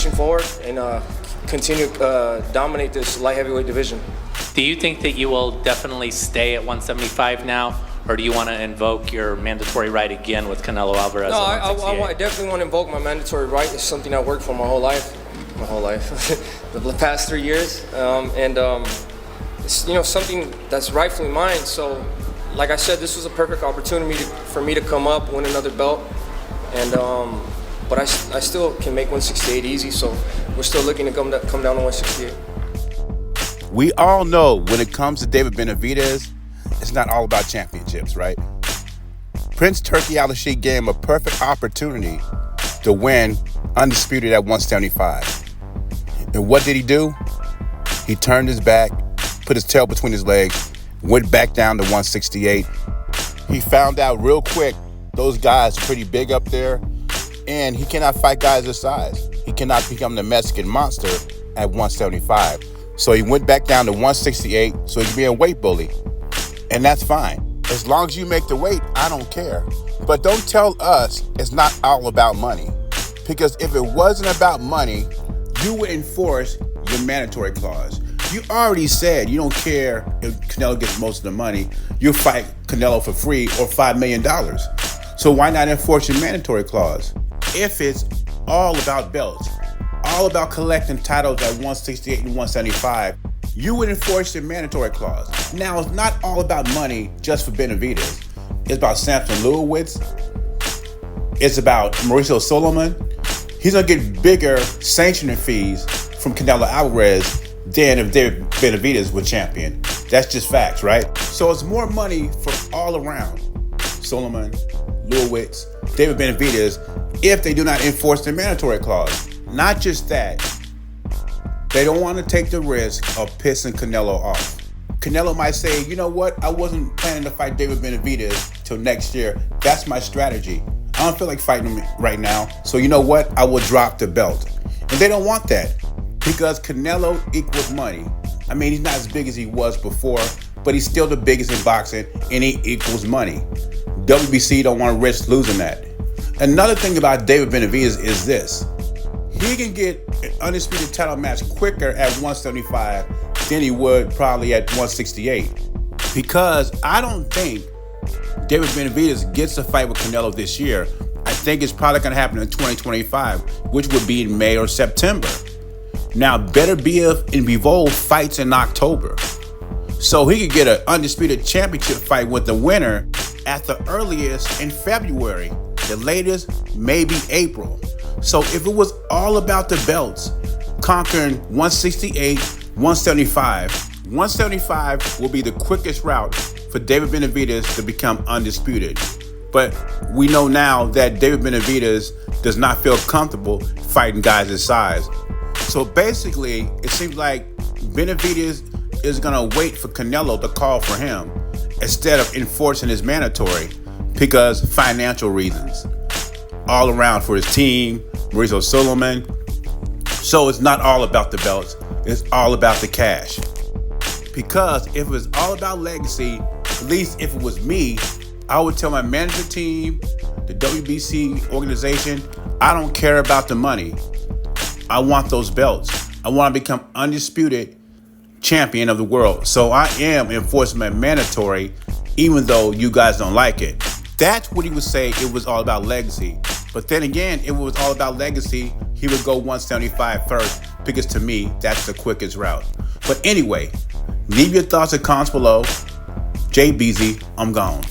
pushing forward and continue to dominate this light heavyweight division. Do you think that you will definitely stay at 175 now, or do you want to invoke your mandatory right again with Canelo Alvarez? No, at 168? I definitely want to invoke my mandatory right. It's something I worked for my whole life, the past 3 years, it's something that's rightfully mine. So, like I said, this was a perfect opportunity for me to come up, win another belt, and but I still can make 168 easy. So we're still looking to come down to 168. We all know when it comes to David Benavidez, it's not all about championships, right? Prince Turki Al-Sheikh gave him a perfect opportunity to win undisputed at 175. And what did he do? He turned his back, put his tail between his legs, went back down to 168. He found out real quick those guys are pretty big up there, and he cannot fight guys his size. He cannot become the Mexican monster at 175. So he went back down to 168 so he could be a weight bully. And that's fine. As long as you make the weight, I don't care. But don't tell us it's not all about money. Because if it wasn't about money, you would enforce your mandatory clause. You already said you don't care if Canelo gets most of the money. You'll fight Canelo for free or $5 million. So why not enforce your mandatory clause? If it's all about belts, all about collecting titles at 168 and 175, you would enforce your mandatory clause. Now, it's not all about money just for Benavidez. It's about Samson Lewowitz. It's about Mauricio Solomon. He's going to get bigger sanctioning fees from Canelo Alvarez than if David Benavidez was champion. That's just facts, right? So it's more money for all around Solomon, Lewowitz, David Benavidez if they do not enforce their mandatory clause. Not just that, they don't want to take the risk of pissing Canelo off. Canelo might say, you know what, I wasn't planning to fight David Benavidez till next year. That's my strategy. I don't feel like fighting him right now, so you know what, I will drop the belt. And they don't want that because Canelo equals money. I mean, he's not as big as he was before, but he's still the biggest in boxing, and he equals money. WBC don't want to risk losing that. Another thing about David Benavidez is this. He can get an undisputed title match quicker at 175 than he would probably at 168. Because I don't think David Benavidez gets a fight with Canelo this year. I think it's probably going to happen in 2025, which would be in May or September. Now, Beterbiev and Bivol fights in October. So he could get an undisputed championship fight with the winner at the earliest in February. The latest, maybe April. So if it was all about the belts, conquering 168, 175 will be the quickest route for David Benavidez to become undisputed. But we know now that David Benavidez does not feel comfortable fighting guys his size. So basically, it seems like Benavidez is going to wait for Canelo to call for him instead of enforcing his mandatory because financial reasons. All around for his team, Mauricio Solomon. So it's not all about the belts, it's all about the cash. Because if it was all about legacy, at least if it was me, I would tell my management team, the WBC organization, I don't care about the money. I want those belts. I want to become undisputed champion of the world. So I am enforcing my mandatory, even though you guys don't like it. That's what he would say it was all about legacy. But then again, if it was all about legacy, he would go 175 first, because to me, that's the quickest route. But anyway, leave your thoughts and comments below. JBZ, I'm gone.